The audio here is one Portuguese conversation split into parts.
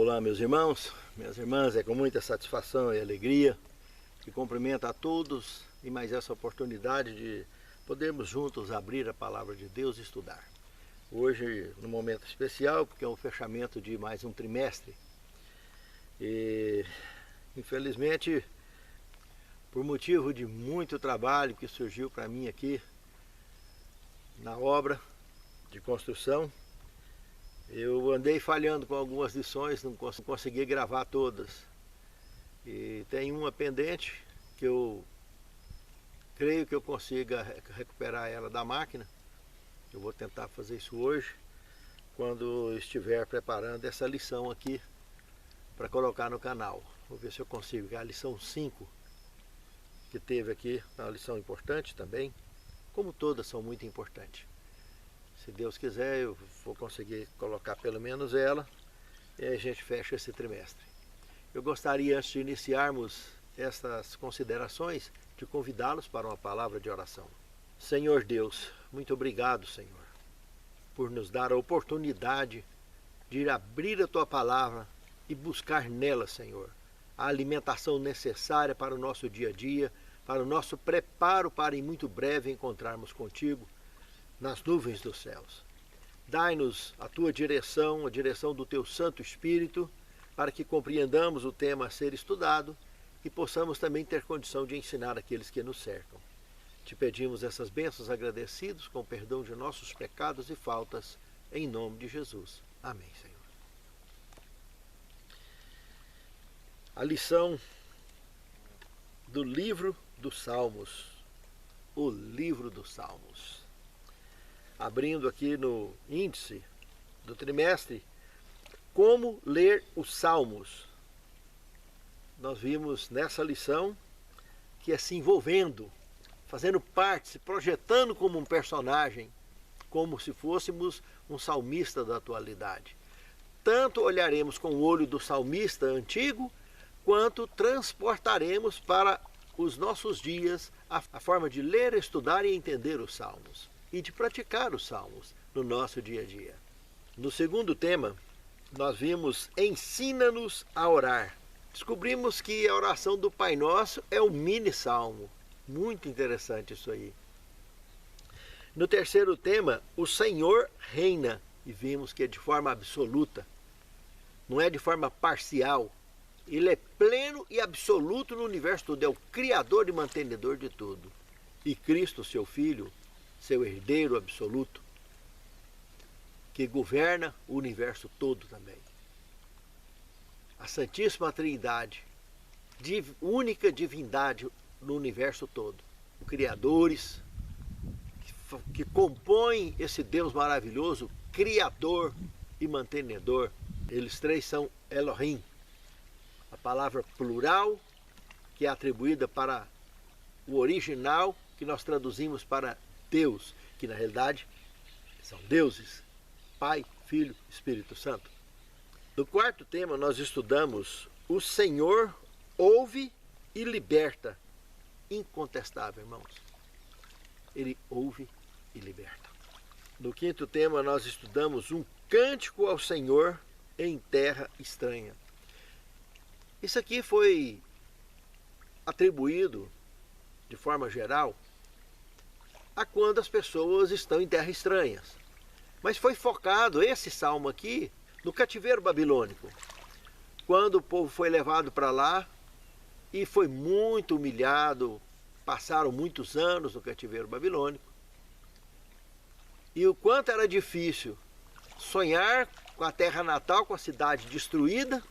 Olá, meus irmãos, minhas irmãs, é com muita satisfação e alegria que cumprimento a todos e mais essa oportunidade de podermos juntos abrir a palavra de Deus e estudar. Hoje, num momento especial, porque é o fechamento de mais um trimestre. E, infelizmente, por motivo de muito trabalho que surgiu para mim aqui na obra de construção, eu andei falhando com algumas lições, não consegui gravar todas. E tem uma pendente que eu creio que eu consiga recuperar ela da máquina. Eu vou tentar fazer isso hoje, quando estiver preparando essa lição aqui para colocar no canal. Vou ver se eu consigo, que é a lição 5 que teve aqui, é uma lição importante também, como todas são muito importantes. Se Deus quiser, eu vou conseguir colocar pelo menos ela, e aí a gente fecha esse trimestre. Eu gostaria, antes de iniciarmos estas considerações, de convidá-los para uma palavra de oração. Senhor Deus, muito obrigado, Senhor, por nos dar a oportunidade de abrir a Tua palavra e buscar nela, Senhor, a alimentação necessária para o nosso dia a dia, para o nosso preparo para em muito breve encontrarmos contigo nas nuvens dos céus. Dai-nos a Tua direção, a direção do Teu Santo Espírito, para que compreendamos o tema a ser estudado e possamos também ter condição de ensinar aqueles que nos cercam. Te pedimos essas bênçãos agradecidos com perdão de nossos pecados e faltas, em nome de Jesus. Amém, Senhor. A lição do livro dos Salmos. O livro dos Salmos. Abrindo aqui no índice do trimestre, como ler os Salmos. Nós vimos nessa lição que é se envolvendo, fazendo parte, se projetando como um personagem, como se fôssemos um salmista da atualidade. Tanto olharemos com o olho do salmista antigo, quanto transportaremos para os nossos dias a forma de ler, estudar e entender os Salmos, e de praticar os Salmos no nosso dia a dia. No segundo tema, nós vimos Ensina-nos a orar. Descobrimos que a oração do Pai Nosso é um mini-salmo. Muito interessante isso aí. No terceiro tema, o Senhor reina. E vimos que é de forma absoluta, não é de forma parcial. Ele é pleno e absoluto no universo todo, é o Criador e mantenedor de tudo. E Cristo, seu Filho, seu herdeiro absoluto, que governa o universo todo também. A Santíssima Trindade, única divindade no universo todo. Os criadores que compõem esse Deus maravilhoso, Criador e mantenedor. Eles três são Elohim. A palavra plural que é atribuída para o original, que nós traduzimos para Deus, que na realidade são deuses, Pai, Filho, Espírito Santo. No quarto tema nós estudamos o Senhor ouve e liberta. Incontestável, irmãos. Ele ouve e liberta. No quinto tema nós estudamos um cântico ao Senhor em terra estranha. Isso aqui foi atribuído, de forma geral, a quando as pessoas estão em terras estranhas. Mas foi focado, esse salmo aqui, no cativeiro babilônico. Quando o povo foi levado para lá e foi muito humilhado, passaram muitos anos no cativeiro babilônico. E o quanto era difícil sonhar com a terra natal, com a cidade destruída,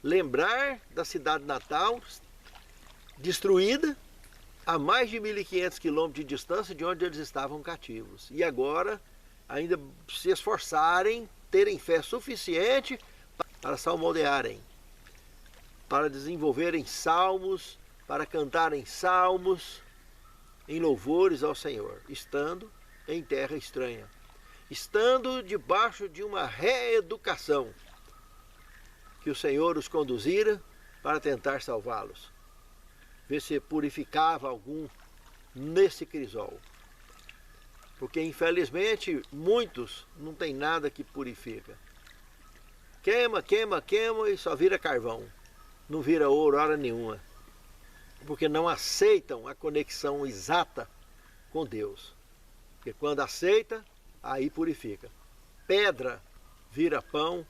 lembrar da cidade natal destruída a mais de 1.500 quilômetros de distância de onde eles estavam cativos. E agora ainda se esforçarem, terem fé suficiente para salmodiarem, para desenvolverem salmos, para cantarem salmos em louvores ao Senhor, estando em terra estranha, estando debaixo de uma reeducação que o Senhor os conduzira para tentar salvá-los. Ver se purificava algum nesse crisol. Porque infelizmente muitos não tem nada que purifica. Queima, queima, queima e só vira carvão. Não vira ouro hora nenhuma. Porque não aceitam a conexão exata com Deus. Porque quando aceita, aí purifica. Pedra vira pão,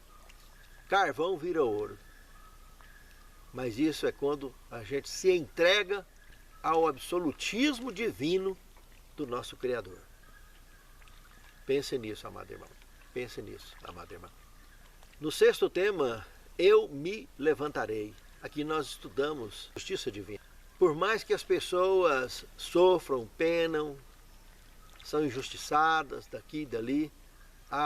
carvão vira ouro. Mas isso é quando a gente se entrega ao absolutismo divino do nosso Criador. Pense nisso, amado irmão. Pense nisso, amado irmão. No sexto tema, eu me levantarei. Aqui nós estudamos justiça divina. Por mais que as pessoas sofram, penam, são injustiçadas daqui e dali,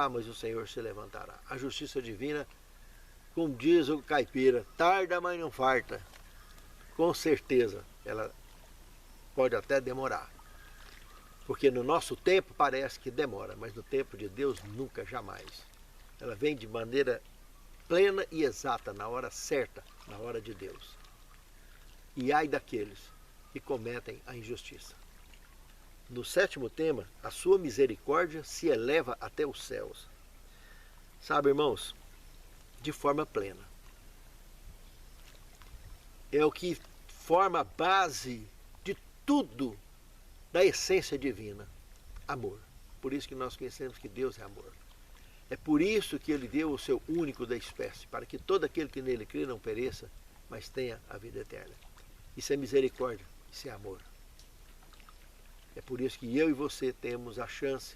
mas o Senhor se levantará. A justiça divina, como diz o caipira, tarda, mas não farta. Com certeza, ela pode até demorar. Porque no nosso tempo parece que demora, mas no tempo de Deus nunca, jamais. Ela vem de maneira plena e exata, na hora certa, na hora de Deus. E ai daqueles que cometem a injustiça. No sétimo tema, a sua misericórdia se eleva até os céus. Sabe, irmãos, de forma plena. É o que forma a base de tudo da essência divina. Amor. Por isso que nós conhecemos que Deus é amor. É por isso que Ele deu o seu único da espécie, para que todo aquele que nele crê não pereça, mas tenha a vida eterna. Isso é misericórdia, isso é amor. É por isso que eu e você temos a chance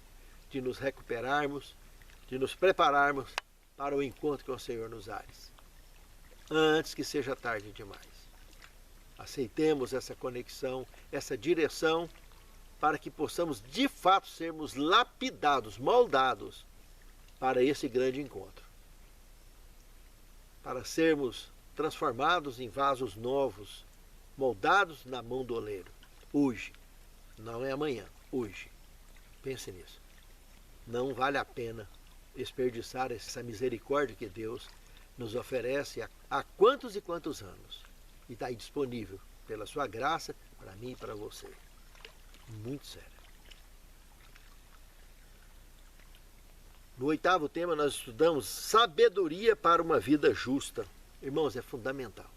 de nos recuperarmos, de nos prepararmos para o encontro com o Senhor nos ares, antes que seja tarde demais. Aceitemos essa conexão, essa direção, para que possamos de fato sermos lapidados, moldados para esse grande encontro. Para sermos transformados em vasos novos, moldados na mão do oleiro. Hoje, não é amanhã, hoje. Pense nisso. Não vale a pena desperdiçar essa misericórdia que Deus nos oferece há quantos e quantos anos. E está aí disponível pela sua graça para mim e para você. Muito sério. No oitavo tema nós estudamos sabedoria para uma vida justa. Irmãos, é fundamental.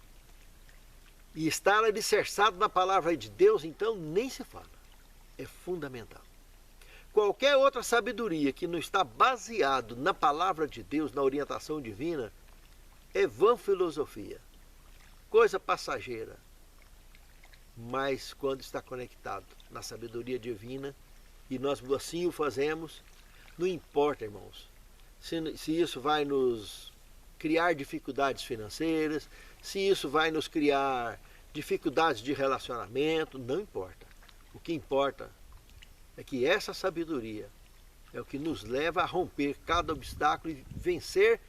E estar alicerçado na palavra de Deus, então, nem se fala. É fundamental. Qualquer outra sabedoria que não está baseado na palavra de Deus, na orientação divina, é vã filosofia. Coisa passageira. Mas quando está conectado na sabedoria divina, e nós assim o fazemos, não importa, irmãos, se isso vai nos criar dificuldades financeiras, se isso vai nos criar dificuldades de relacionamento, não importa. O que importa é que essa sabedoria é o que nos leva a romper cada obstáculo e vencer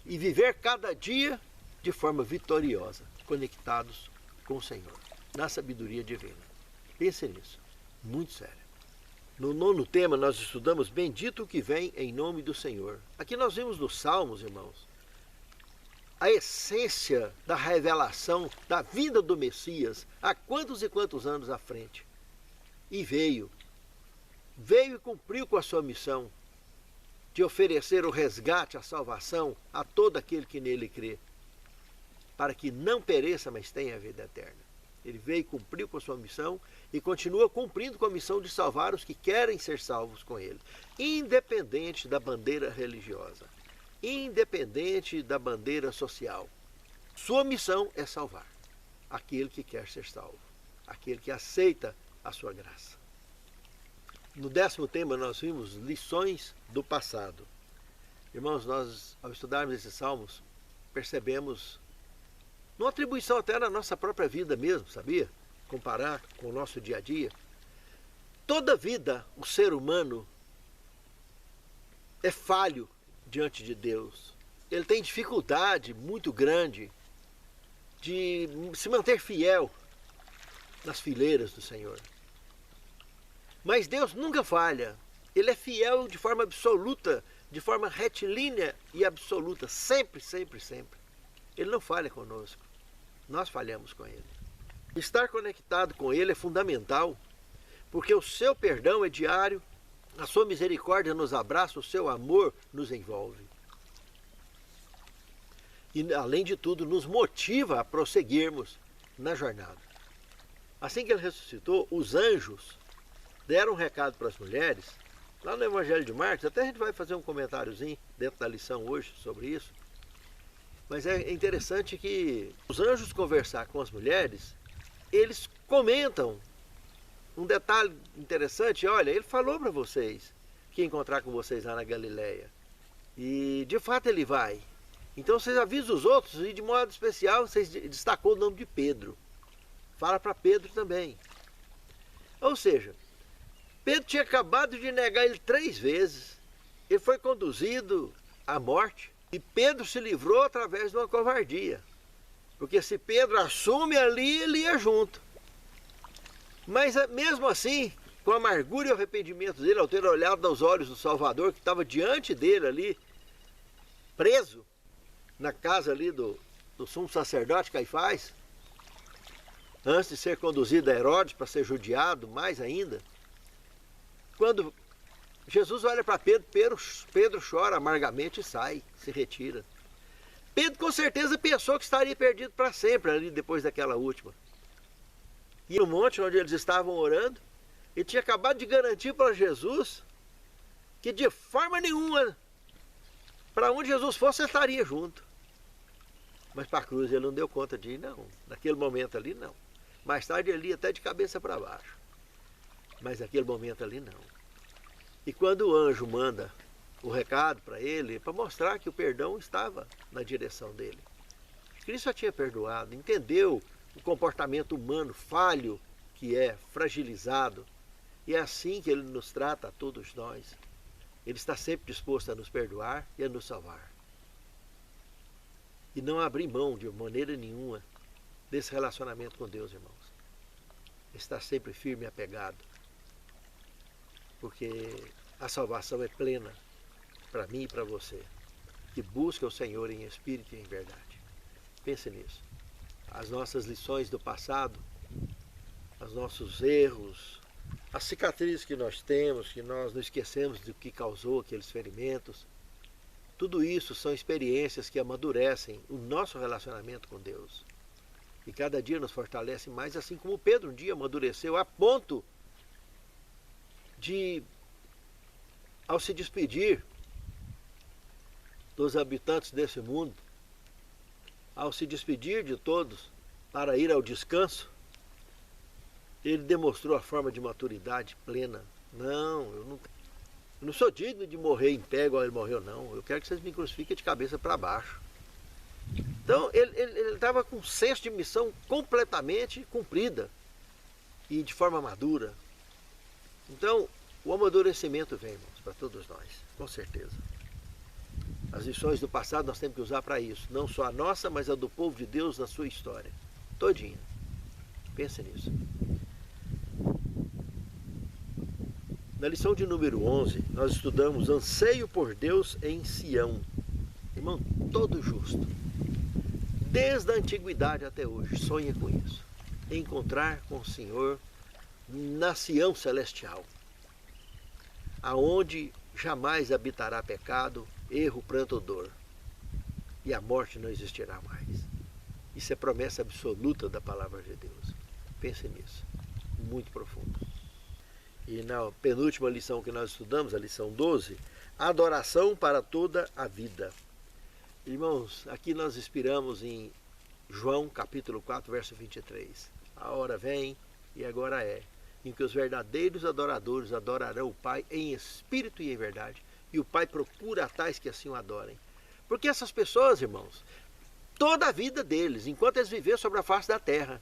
e viver cada dia de forma vitoriosa, conectados com o Senhor, na sabedoria divina. Pense nisso, muito sério. No nono tema nós estudamos bendito o que vem em nome do Senhor. Aqui nós vimos nos Salmos, irmãos, a essência da revelação da vida do Messias há quantos e quantos anos à frente. E veio e cumpriu com a sua missão de oferecer o resgate, a salvação a todo aquele que nele crê, para que não pereça, mas tenha a vida eterna. Ele veio e cumpriu com a sua missão e continua cumprindo com a missão de salvar os que querem ser salvos com ele, independente da bandeira religiosa, independente da bandeira social. Sua missão é salvar aquele que quer ser salvo, aquele que aceita a sua graça. No décimo tema nós vimos lições do passado. Irmãos, nós ao estudarmos esses salmos, percebemos uma atribuição até na nossa própria vida mesmo, sabia? Comparar com o nosso dia a dia. Toda vida, o ser humano é falho diante de Deus. Ele tem dificuldade muito grande de se manter fiel nas fileiras do Senhor. Mas Deus nunca falha. Ele é fiel de forma absoluta, de forma retilínea e absoluta, sempre, sempre, sempre. Ele não falha conosco. Nós falhamos com Ele. Estar conectado com Ele é fundamental, porque o seu perdão é diário, a sua misericórdia nos abraça, o seu amor nos envolve. e, além de tudo, nos motiva a prosseguirmos na jornada. Assim que ele ressuscitou, os anjos deram um recado para as mulheres, lá no Evangelho de Marcos, até a gente vai fazer um comentáriozinho dentro da lição hoje sobre isso, mas é interessante que os anjos conversar com as mulheres, eles comentam um detalhe interessante. Olha, ele falou para vocês que ia encontrar com vocês lá na Galileia, e de fato ele vai. Então vocês avisam os outros, e de modo especial vocês destacou o nome de Pedro. Fala para Pedro também. Ou seja, Pedro tinha acabado de negar ele 3 vezes. Ele foi conduzido à morte. E Pedro se livrou através de uma covardia. Porque se Pedro assume ali, ele ia junto. Mas mesmo assim, com a amargura e o arrependimento dele, ao ter olhado aos olhos do Salvador, que estava diante dele ali, preso, na casa ali do sumo sacerdote Caifás, antes de ser conduzido a Herodes para ser judiado, mais ainda, quando Jesus olha para Pedro, Pedro chora amargamente e sai, se retira. Pedro com certeza pensou que estaria perdido para sempre ali depois daquela última. E no monte onde eles estavam orando, ele tinha acabado de garantir para Jesus que de forma nenhuma, para onde Jesus fosse, ele estaria junto. Mas para a cruz ele não deu conta de ir, não. Naquele momento ali, não. Mais tarde ele ia até de cabeça para baixo. Mas naquele momento ali, não. E quando o anjo manda o recado para ele, para mostrar que o perdão estava na direção dele. Cristo já tinha perdoado, entendeu o comportamento humano falho que é, fragilizado. E é assim que ele nos trata a todos nós. Ele está sempre disposto a nos perdoar e a nos salvar. E não abrir mão de maneira nenhuma desse relacionamento com Deus, irmãos. Está sempre firme e apegado. Porque a salvação é plena para mim e para você, que busca o Senhor em espírito e em verdade. Pense nisso. As nossas lições do passado, os nossos erros, as cicatrizes que nós temos, que nós não esquecemos do que causou aqueles ferimentos, tudo isso são experiências que amadurecem o nosso relacionamento com Deus. E cada dia nos fortalece mais, assim como Pedro um dia amadureceu a ponto de, ao se despedir dos habitantes desse mundo, ao se despedir de todos para ir ao descanso, ele demonstrou a forma de maturidade plena. Não, eu não sou digno de morrer em pé igual ele morreu, não. Eu quero que vocês me crucifiquem de cabeça para baixo. Então ele estava com um senso de missão completamente cumprida e de forma madura. Então o amadurecimento vem, irmãos, para todos nós, com certeza. As lições do passado nós temos que usar para isso, não só a nossa, mas a do povo de Deus na sua história, todinha. Pense nisso. Na lição de número 11, nós estudamos anseio por Deus em Sião. Irmão, todo justo, desde a antiguidade até hoje, sonha com isso. Encontrar com o Senhor na Sião celestial, aonde jamais habitará pecado, erro, pranto ou dor, e a morte não existirá mais. Isso é promessa absoluta da palavra de Deus. Pense nisso, muito profundo. E na penúltima lição que nós estudamos, a lição 12, adoração para toda a vida. Irmãos, aqui nós inspiramos em João capítulo 4, verso 23. A hora vem e agora é, em que os verdadeiros adoradores adorarão o Pai em espírito e em verdade. E o Pai procura tais que assim o adorem. Porque essas pessoas, irmãos, toda a vida deles, enquanto eles viverem sobre a face da terra,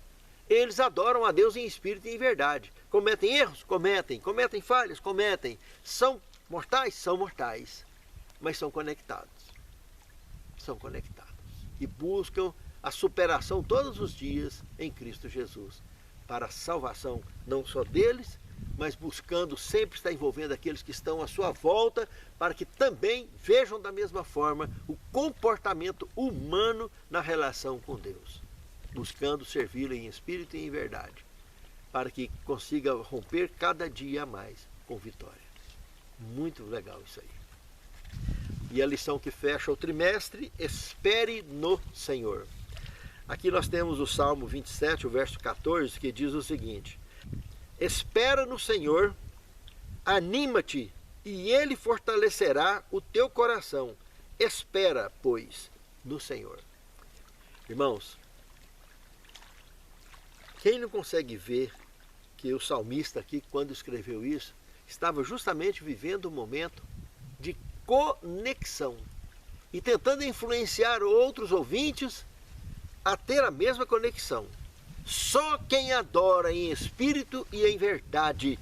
eles adoram a Deus em espírito e em verdade. Cometem erros? Cometem. Cometem falhas? Cometem. São mortais? São mortais. Mas são conectados. São conectados. E buscam a superação todos os dias em Cristo Jesus. Para a salvação não só deles, mas buscando sempre estar envolvendo aqueles que estão à sua volta, para que também vejam da mesma forma o comportamento humano na relação com Deus. Buscando servi-lo em espírito e em verdade, para que consiga romper cada dia mais com vitória. Muito legal isso aí. E a lição que fecha o trimestre: espere no Senhor. Aqui nós temos o Salmo 27, o verso 14, que diz o seguinte: espera no Senhor, anima-te, e Ele fortalecerá o teu coração. Espera, pois, no Senhor. Irmãos, quem não consegue ver que o salmista aqui, quando escreveu isso, estava justamente vivendo um momento de conexão e tentando influenciar outros ouvintes a ter a mesma conexão. Só quem adora em espírito e em verdade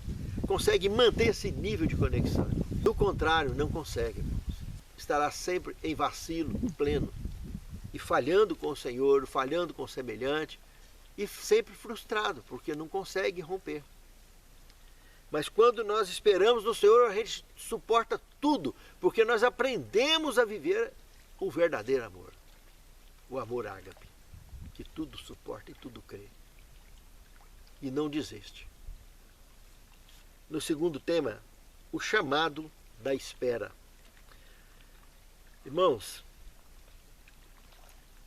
consegue manter esse nível de conexão. Do contrário, não consegue, irmãos. Estará sempre em vacilo pleno e falhando com o Senhor, falhando com o semelhante e sempre frustrado, porque não consegue romper. Mas quando nós esperamos no Senhor, a gente suporta tudo, porque nós aprendemos a viver o verdadeiro amor, o amor ágape, que tudo suporta e tudo crê, e não desiste. No segundo tema, o chamado da espera. Irmãos,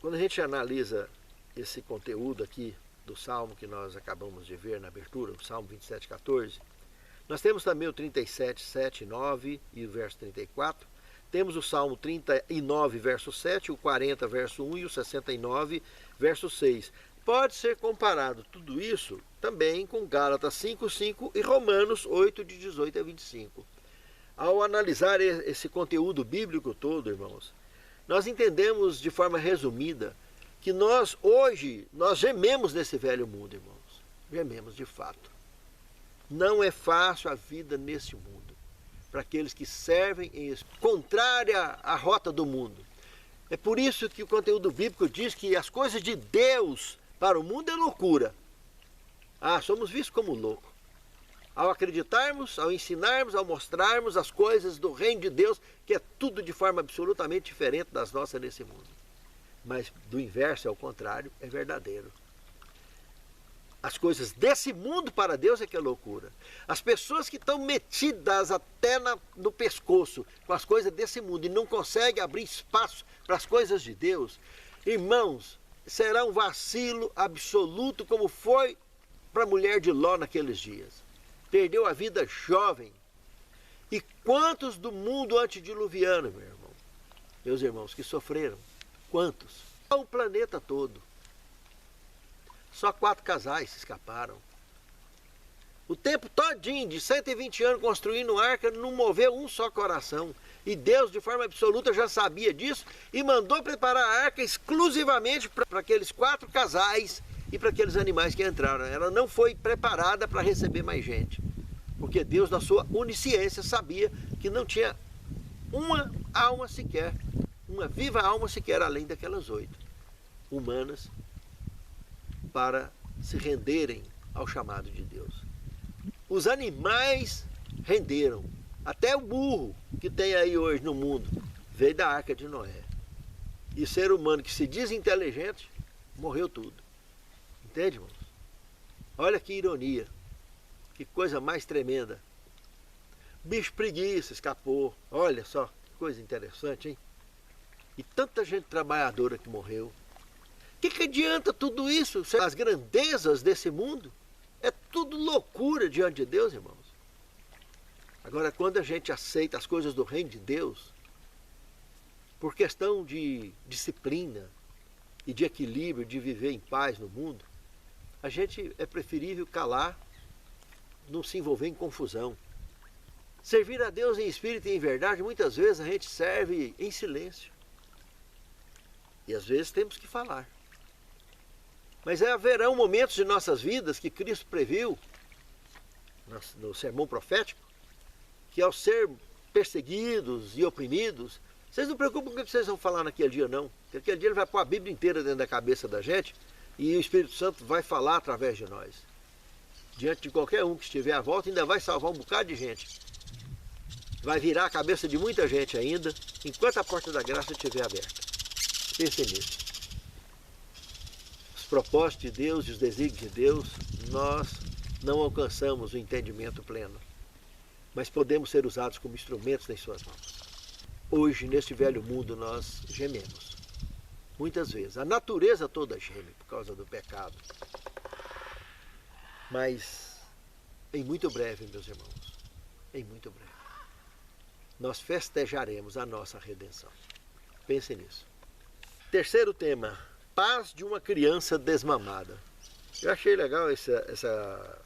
quando a gente analisa esse conteúdo aqui do Salmo que nós acabamos de ver na abertura, o Salmo 27, 14, nós temos também o 37, 7 e 9 e o verso 34. Temos o Salmo 39, verso 7, o 40, verso 1 e o 69, verso 6. Pode ser comparado tudo isso também com Gálatas 5, 5 e Romanos 8, de 18 a 25. Ao analisar esse conteúdo bíblico todo, irmãos, nós entendemos de forma resumida que nós gememos nesse velho mundo, irmãos. Gememos de fato. Não é fácil a vida nesse mundo, para aqueles que servem em contrária à rota do mundo. É por isso que o conteúdo bíblico diz que as coisas de Deus para o mundo é loucura. Somos vistos como loucos. Ao acreditarmos, ao ensinarmos, ao mostrarmos as coisas do reino de Deus, que é tudo de forma absolutamente diferente das nossas nesse mundo. Mas do inverso, é o contrário, é verdadeiro. As coisas desse mundo para Deus é que é loucura. As pessoas que estão metidas até no pescoço com as coisas desse mundo e não conseguem abrir espaço para as coisas de Deus, irmãos, será um vacilo absoluto, como foi para a mulher de Ló naqueles dias. Perdeu a vida jovem. E quantos do mundo antediluviano, meus irmãos, que sofreram? Quantos? O planeta todo. Só 4 casais se escaparam. O tempo todinho, de 120 anos construindo arca, não moveu um só coração. E Deus, de forma absoluta, já sabia disso e mandou preparar a arca exclusivamente para aqueles 4 casais e para aqueles animais que entraram. Ela não foi preparada para receber mais gente. Porque Deus, na sua onisciência, sabia que não tinha uma alma sequer, uma viva alma sequer, além daquelas 8 humanas, para se renderem ao chamado de Deus. Os animais renderam. Até o burro que tem aí hoje no mundo veio da arca de Noé. E o ser humano que se diz inteligente, morreu tudo. Entende, irmãos? Olha que ironia. Que coisa mais tremenda. Bicho preguiça escapou. Olha só, que coisa interessante, hein? E tanta gente trabalhadora que morreu. O que adianta tudo isso? As grandezas desse mundo é tudo loucura diante de Deus, irmãos. Agora, quando a gente aceita as coisas do reino de Deus, por questão de disciplina e de equilíbrio, de viver em paz no mundo, a gente é preferível calar, não se envolver em confusão. Servir a Deus em espírito e em verdade, muitas vezes a gente serve em silêncio. E às vezes temos que falar. Mas haverão momentos de nossas vidas que Cristo previu, no sermão profético, que ao ser perseguidos e oprimidos, vocês não preocupem com o que vocês vão falar naquele dia não. Porque aquele dia ele vai pôr a Bíblia inteira dentro da cabeça da gente e o Espírito Santo vai falar através de nós. Diante de qualquer um que estiver à volta, ainda vai salvar um bocado de gente. Vai virar a cabeça de muita gente ainda, enquanto a porta da graça estiver aberta. Pense nisso. Os propósitos de Deus e os desígnios de Deus, nós não alcançamos o entendimento pleno. Mas podemos ser usados como instrumentos em suas mãos. Hoje, neste velho mundo, nós gememos. Muitas vezes. A natureza toda geme por causa do pecado. Mas, em muito breve, meus irmãos, em muito breve, nós festejaremos a nossa redenção. Pensem nisso. Terceiro tema, paz de uma criança desmamada. Eu achei legal essa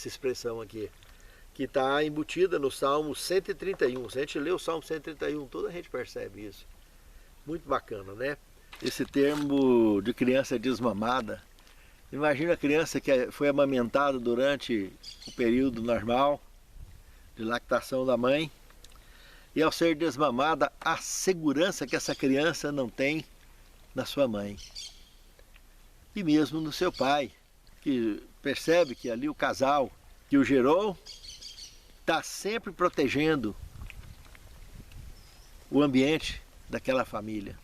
expressão aqui, que está embutida no Salmo 131. Se a gente lê o Salmo 131, toda a gente percebe isso. Muito bacana, né? Esse termo de criança desmamada. Imagina a criança que foi amamentada durante o período normal de lactação da mãe, e ao ser desmamada, a segurança que essa criança não tem na sua mãe. E mesmo no seu pai, que percebe que ali o casal que o gerou está sempre protegendo o ambiente daquela família.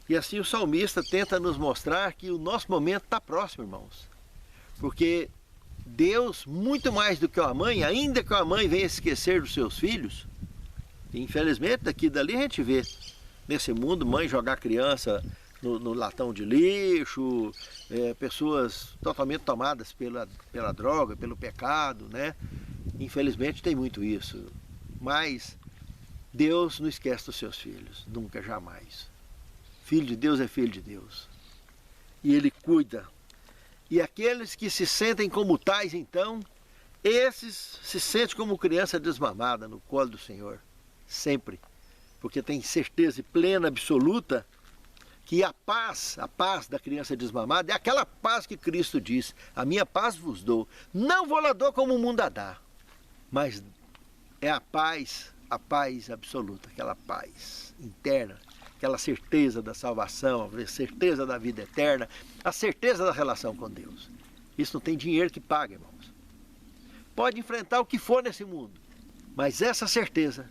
E assim o salmista tenta nos mostrar que o nosso momento está próximo, irmãos. Porque Deus, muito mais do que uma mãe, ainda que uma mãe venha esquecer dos seus filhos, infelizmente daqui e dali a gente vê nesse mundo mãe jogar criança no latão de lixo, pessoas totalmente tomadas pela droga, pelo pecado, né? Infelizmente tem muito isso. Mas Deus não esquece dos seus filhos, nunca, jamais. Filho de Deus é filho de Deus. E Ele cuida. E aqueles que se sentem como tais, então, esses se sentem como criança desmamada no colo do Senhor. Sempre. Porque tem certeza plena, absoluta, que a paz da criança desmamada é aquela paz que Cristo diz: a minha paz vos dou. Não vou lá dou como o mundo a dá. Mas é a paz absoluta, aquela paz interna, aquela certeza da salvação, a certeza da vida eterna, a certeza da relação com Deus. Isso não tem dinheiro que pague, irmãos. Pode enfrentar o que for nesse mundo, mas essa certeza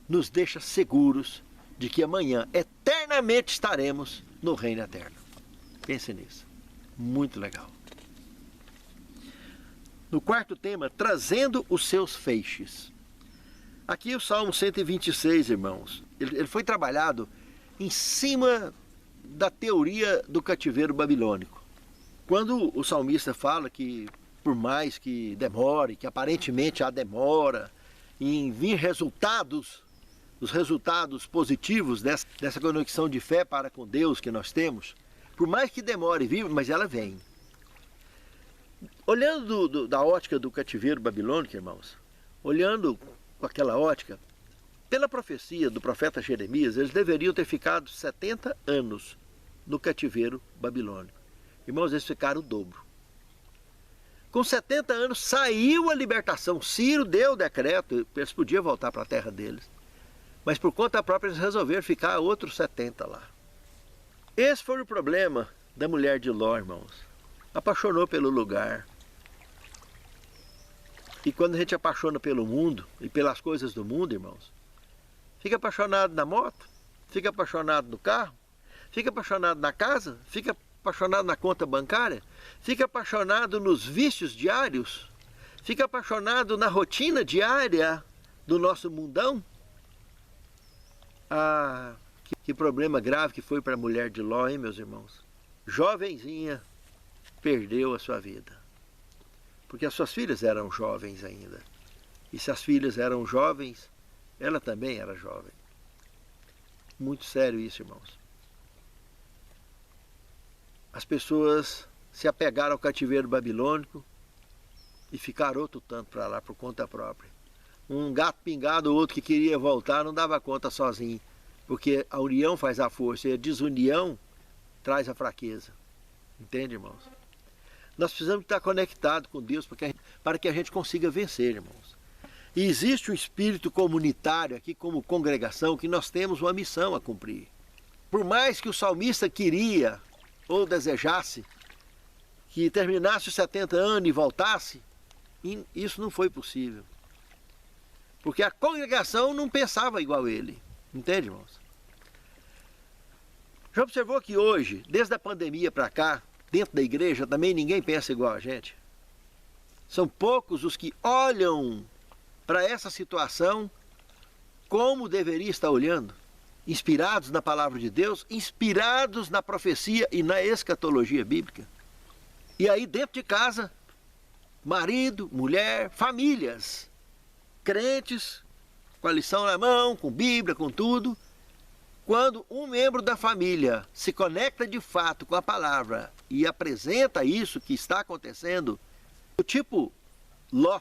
nos deixa seguros de que amanhã eternamente estaremos no reino eterno. Pense nisso. Muito legal. No quarto tema, trazendo os seus feixes. Aqui o Salmo 126, irmãos, ele foi trabalhado em cima da teoria do cativeiro babilônico. Quando o salmista fala que, por mais que demore, que aparentemente há demora em vir resultados, os resultados positivos dessa conexão de fé para com Deus que nós temos, por mais que demore vir, mas ela vem. Olhando da ótica do cativeiro babilônico, irmãos, olhando com aquela ótica, pela profecia do profeta Jeremias, eles deveriam ter ficado 70 anos no cativeiro babilônico. Irmãos, eles ficaram o dobro. Com 70 anos saiu a libertação. Ciro deu o decreto, eles podiam voltar para a terra deles. Mas por conta própria eles resolveram ficar outros 70 lá. Esse foi o problema da mulher de Ló, irmãos. Apaixonou pelo lugar. E quando a gente apaixona pelo mundo e pelas coisas do mundo, irmãos, fica apaixonado na moto, fica apaixonado no carro, fica apaixonado na casa, fica apaixonado na conta bancária, fica apaixonado nos vícios diários, fica apaixonado na rotina diária do nosso mundão. Ah, que problema grave que foi para a mulher de Ló, hein, meus irmãos? Jovenzinha perdeu a sua vida. Porque as suas filhas eram jovens ainda. E se as filhas eram jovens, ela também era jovem. Muito sério isso, irmãos. As pessoas se apegaram ao cativeiro babilônico e ficaram outro tanto para lá por conta própria. Um gato pingado, o outro que queria voltar, não dava conta sozinho. Porque a união faz a força e a desunião traz a fraqueza. Entende, irmãos? Nós precisamos estar conectados com Deus para que a gente consiga vencer, irmãos. E existe um espírito comunitário aqui como congregação que nós temos uma missão a cumprir. Por mais que o salmista queria ou desejasse que terminasse os 70 anos e voltasse, isso não foi possível. Porque a congregação não pensava igual ele. Entende, irmãos? Já observou que hoje, desde a pandemia para cá, dentro da igreja também ninguém pensa igual a gente? São poucos os que olham para essa situação como deveria estar olhando? Inspirados na palavra de Deus, inspirados na profecia e na escatologia bíblica. E aí dentro de casa, marido, mulher, famílias, crentes, com a lição na mão, com Bíblia, com tudo. Quando um membro da família se conecta de fato com a palavra e apresenta isso que está acontecendo, o tipo Ló,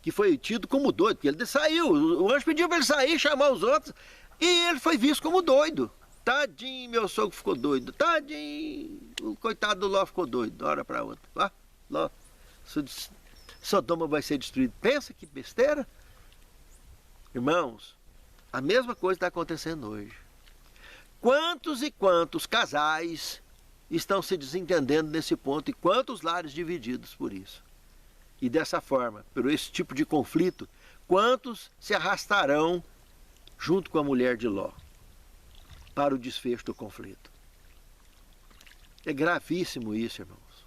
que foi tido como doido, porque ele saiu, o anjo pediu para ele sair, chamar os outros, e ele foi visto como doido. Tadinho, meu sogro ficou doido, tadinho, o coitado do Ló ficou doido, de uma hora para outra. Lá, Ló, Sodoma vai ser destruída. Pensa que besteira. Irmãos, a mesma coisa está acontecendo hoje. Quantos e quantos casais estão se desentendendo nesse ponto e quantos lares divididos por isso? E dessa forma, por esse tipo de conflito, quantos se arrastarão junto com a mulher de Ló para o desfecho do conflito? É gravíssimo isso, irmãos.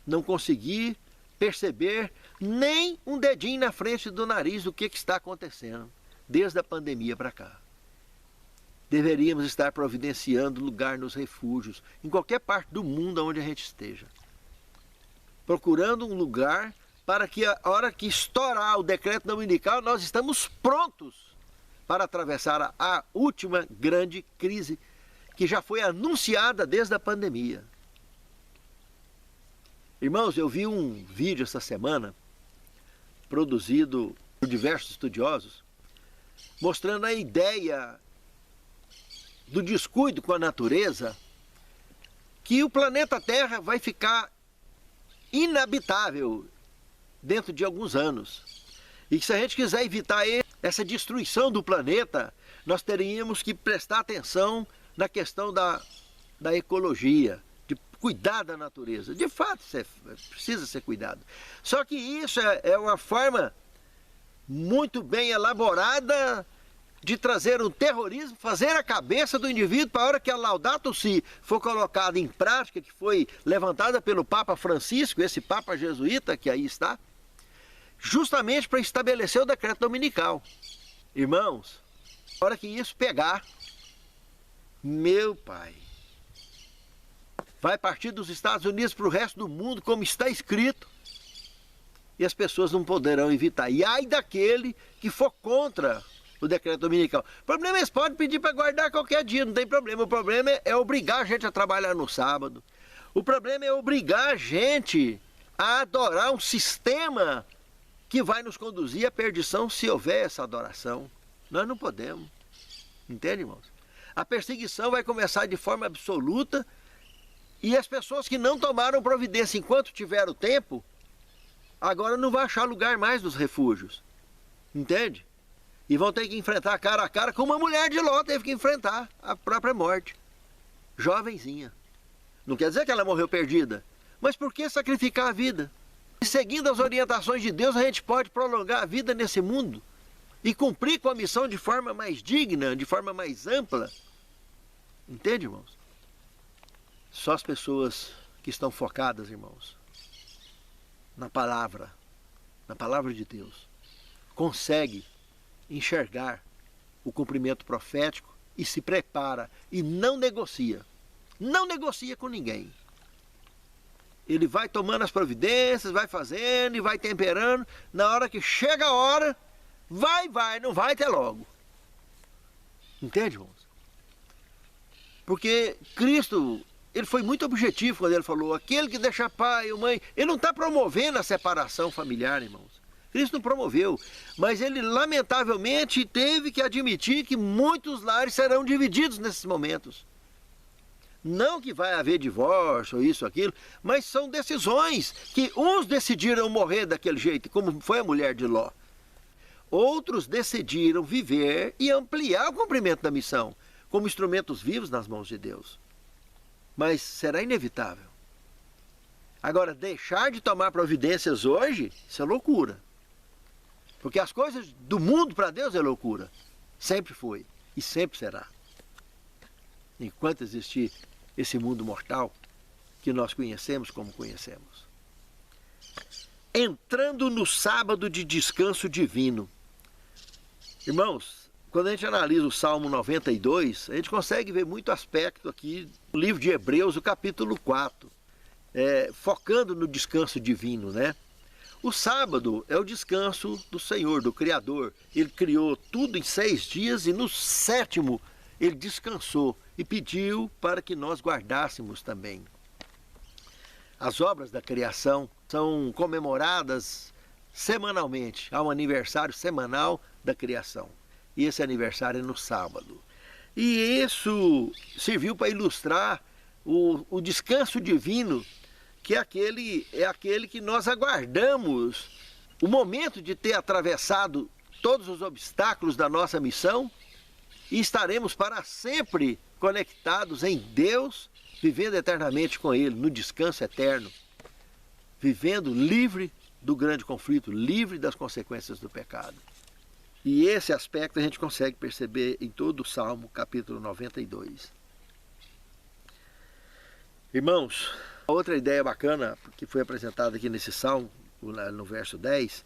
Não conseguir perceber nem um dedinho na frente do nariz do que está acontecendo desde a pandemia para cá. Deveríamos estar providenciando lugar nos refúgios, em qualquer parte do mundo onde a gente esteja. Procurando um lugar para que a hora que estourar o decreto dominical, nós estamos prontos para atravessar a última grande crise que já foi anunciada desde a pandemia. Irmãos, eu vi um vídeo essa semana, produzido por diversos estudiosos, mostrando a ideia do descuido com a natureza, que o planeta Terra vai ficar inabitável dentro de alguns anos. E que se a gente quiser evitar essa destruição do planeta, nós teríamos que prestar atenção na questão da ecologia, de cuidar da natureza. De fato, precisa ser cuidado. Só que isso é uma forma muito bem elaborada de trazer um terrorismo, fazer a cabeça do indivíduo para a hora que a Laudato Si for colocada em prática, que foi levantada pelo Papa Francisco, esse Papa jesuíta que aí está, justamente para estabelecer o decreto dominical. Irmãos, a hora que isso pegar, meu pai, vai partir dos Estados Unidos para o resto do mundo, como está escrito, e as pessoas não poderão evitar. E ai daquele que for contra o decreto dominical. O problema é que eles podem pedir para guardar qualquer dia, não tem problema. O problema é obrigar a gente a trabalhar no sábado. O problema é obrigar a gente a adorar um sistema que vai nos conduzir à perdição se houver essa adoração. Nós não podemos. Entende, irmãos? A perseguição vai começar de forma absoluta e as pessoas que não tomaram providência enquanto tiveram tempo, agora não vão achar lugar mais nos refúgios. Entende? E vão ter que enfrentar cara a cara, como a mulher de Ló teve que enfrentar a própria morte. Jovenzinha. Não quer dizer que ela morreu perdida, mas por que sacrificar a vida? E seguindo as orientações de Deus, a gente pode prolongar a vida nesse mundo e cumprir com a missão de forma mais digna, de forma mais ampla. Entende, irmãos? Só as pessoas que estão focadas, irmãos, na palavra de Deus, conseguem enxergar o cumprimento profético e se prepara e não negocia com ninguém. Ele vai tomando as providências, vai fazendo e vai temperando. Na hora que chega a hora, vai, não vai até logo. Entende, irmãos? Porque Cristo, ele foi muito objetivo quando ele falou, aquele que deixa pai ou mãe, ele não está promovendo a separação familiar, irmãos. Cristo não promoveu, mas ele lamentavelmente teve que admitir que muitos lares serão divididos nesses momentos. Não que vai haver divórcio, ou isso, aquilo, mas são decisões que uns decidiram morrer daquele jeito, como foi a mulher de Ló. Outros decidiram viver e ampliar o cumprimento da missão, como instrumentos vivos nas mãos de Deus. Mas será inevitável. Agora, deixar de tomar providências hoje, isso é loucura. Porque as coisas do mundo para Deus é loucura. Sempre foi e sempre será. Enquanto existir esse mundo mortal que nós conhecemos como conhecemos. Entrando no sábado de descanso divino. Irmãos, quando a gente analisa o Salmo 92, a gente consegue ver muito aspecto aqui no livro de Hebreus, o capítulo 4, focando no descanso divino, né? O sábado é o descanso do Senhor, do Criador. Ele criou tudo em 6 dias e no 7º ele descansou e pediu para que nós guardássemos também. As obras da criação são comemoradas semanalmente. Há um aniversário semanal da criação. E esse aniversário é no sábado. E isso serviu para ilustrar o descanso divino, que é aquele que nós aguardamos, o momento de ter atravessado todos os obstáculos da nossa missão e estaremos para sempre conectados em Deus, vivendo eternamente com Ele, no descanso eterno, vivendo livre do grande conflito, livre das consequências do pecado. E esse aspecto a gente consegue perceber em todo o Salmo, capítulo 92. Irmãos, outra ideia bacana que foi apresentada aqui nesse Salmo, no verso 10,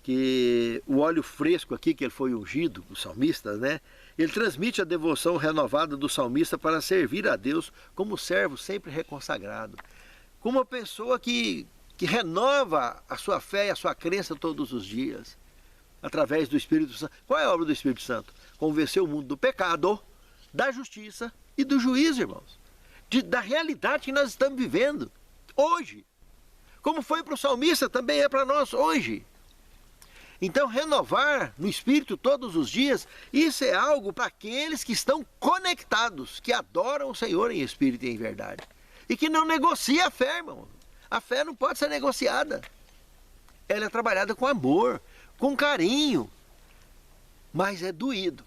que o óleo fresco aqui, que ele foi ungido, o salmista, né? Ele transmite a devoção renovada do salmista para servir a Deus como servo sempre reconsagrado. Como uma pessoa que renova a sua fé e a sua crença todos os dias, através do Espírito Santo. Qual é a obra do Espírito Santo? Convencer o mundo do pecado, da justiça e do juízo, irmãos. Da realidade que nós estamos vivendo hoje. Como foi para o salmista, também é para nós hoje. Então, renovar no Espírito todos os dias, isso é algo para aqueles que estão conectados, que adoram o Senhor em Espírito e em verdade. E que não negocia a fé, irmão. A fé não pode ser negociada. Ela é trabalhada com amor, com carinho. Mas é doído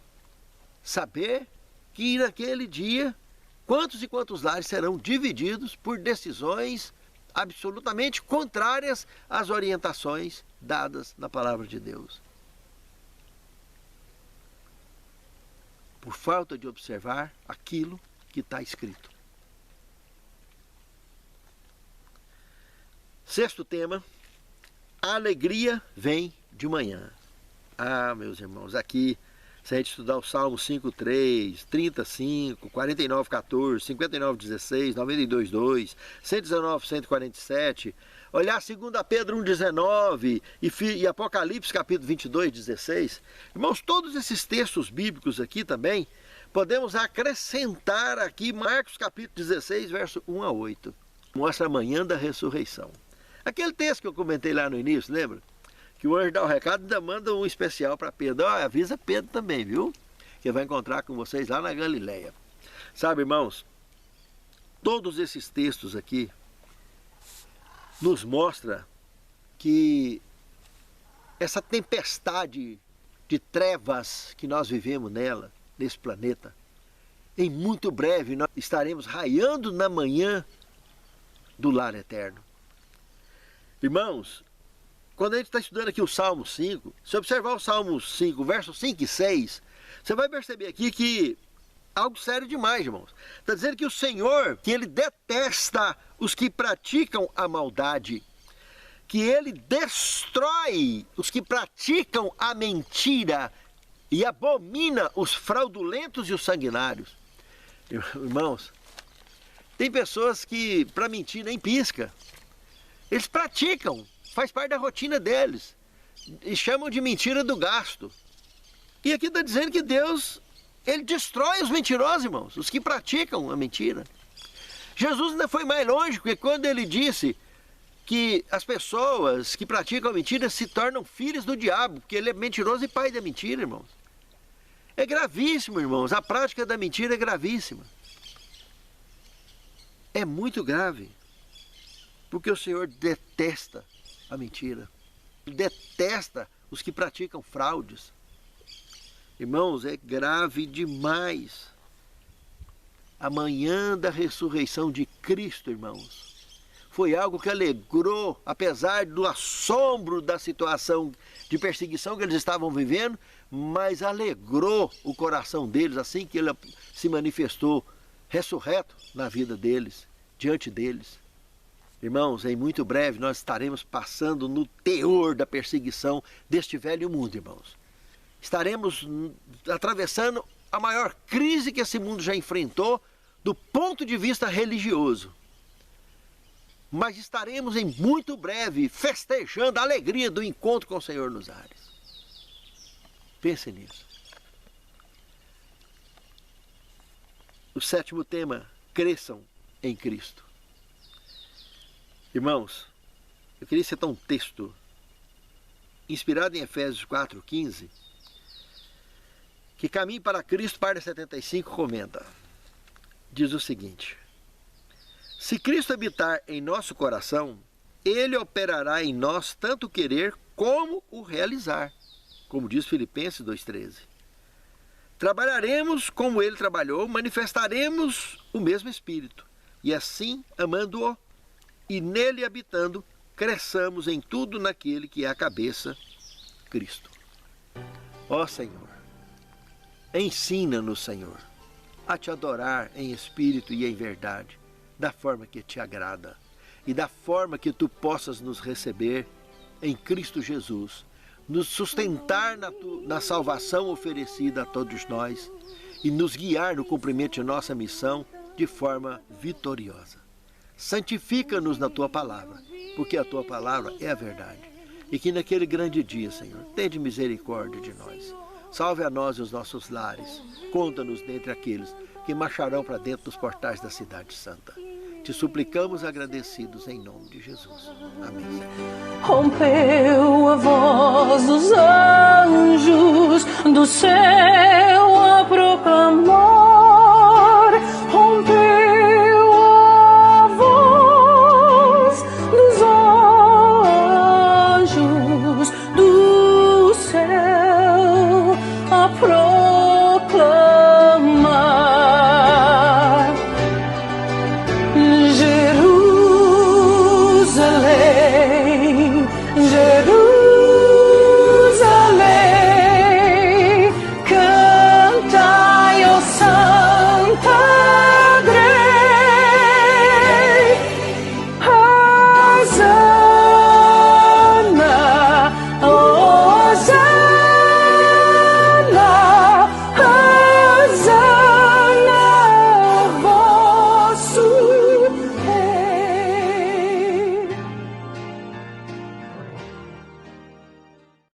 saber que naquele dia, quantos e quantos lares serão divididos por decisões absolutamente contrárias às orientações dadas na palavra de Deus. Por falta de observar aquilo que está escrito. 6º tema, a alegria vem de manhã. Ah, meus irmãos, aqui, se a gente estudar o Salmo 5:3, 35, 49:14, 59:16, 92:2, 119, 147, olhar 2 Pedro 1:19 e Apocalipse capítulo 22:16, irmãos, todos esses textos bíblicos aqui também, podemos acrescentar aqui Marcos capítulo 16, verso 1 a 8. Mostra a manhã da ressurreição. Aquele texto que eu comentei lá no início, lembra? Que o anjo dá o recado e ainda manda um especial para Pedro. Avisa Pedro também, viu? Que vai encontrar com vocês lá na Galileia. Sabe, irmãos, todos esses textos aqui nos mostra que essa tempestade de trevas que nós vivemos nela, nesse planeta, em muito breve nós estaremos raiando na manhã do lar eterno. Irmãos, quando a gente está estudando aqui o Salmo 5, se observar o Salmo 5, versos 5 e 6, você vai perceber aqui que algo sério demais, irmãos. Está dizendo que o Senhor, que Ele detesta os que praticam a maldade, que Ele destrói os que praticam a mentira e abomina os fraudulentos e os sanguinários. Irmãos, tem pessoas que para mentir nem pisca. Eles praticam, faz parte da rotina deles. E chamam de mentira do gasto. E aqui está dizendo que Deus, Ele destrói os mentirosos, irmãos, os que praticam a mentira. Jesus ainda foi mais longe, porque quando Ele disse que as pessoas que praticam a mentira se tornam filhos do diabo, porque ele é mentiroso e pai da mentira, irmãos. É gravíssimo, irmãos, a prática da mentira é gravíssima. É muito grave. Porque o Senhor detesta a mentira, detesta os que praticam fraudes. Irmãos, é grave demais. A manhã da ressurreição de Cristo, irmãos, foi algo que alegrou, apesar do assombro da situação de perseguição que eles estavam vivendo, mas alegrou o coração deles assim que Ele se manifestou ressurreto na vida deles, diante deles. Irmãos, em muito breve nós estaremos passando no teor da perseguição deste velho mundo, irmãos. Estaremos atravessando a maior crise que esse mundo já enfrentou do ponto de vista religioso. Mas estaremos em muito breve festejando a alegria do encontro com o Senhor nos ares. Pense nisso. O 7º tema, cresçam em Cristo. Irmãos, eu queria citar um texto inspirado em Efésios 4,15, que Caminho para Cristo, página 75, comenta. Diz o seguinte: se Cristo habitar em nosso coração, Ele operará em nós tanto o querer como o realizar, como diz Filipenses 2,13. Trabalharemos como Ele trabalhou, manifestaremos o mesmo Espírito, e assim, amando-o e nele habitando, cresçamos em tudo naquele que é a cabeça, Cristo. Ó Senhor, ensina-nos, Senhor, a te adorar em espírito e em verdade, da forma que te agrada, e da forma que tu possas nos receber em Cristo Jesus, nos sustentar na salvação oferecida a todos nós e nos guiar no cumprimento de nossa missão de forma vitoriosa. Santifica-nos na tua palavra, porque a tua palavra é a verdade. E que naquele grande dia, Senhor, tende misericórdia de nós. Salve a nós e os nossos lares. Conta-nos dentre aqueles que marcharão para dentro dos portais da cidade santa. Te suplicamos agradecidos em nome de Jesus. Amém. Rompeu a voz dos anjos do céu a proclamar.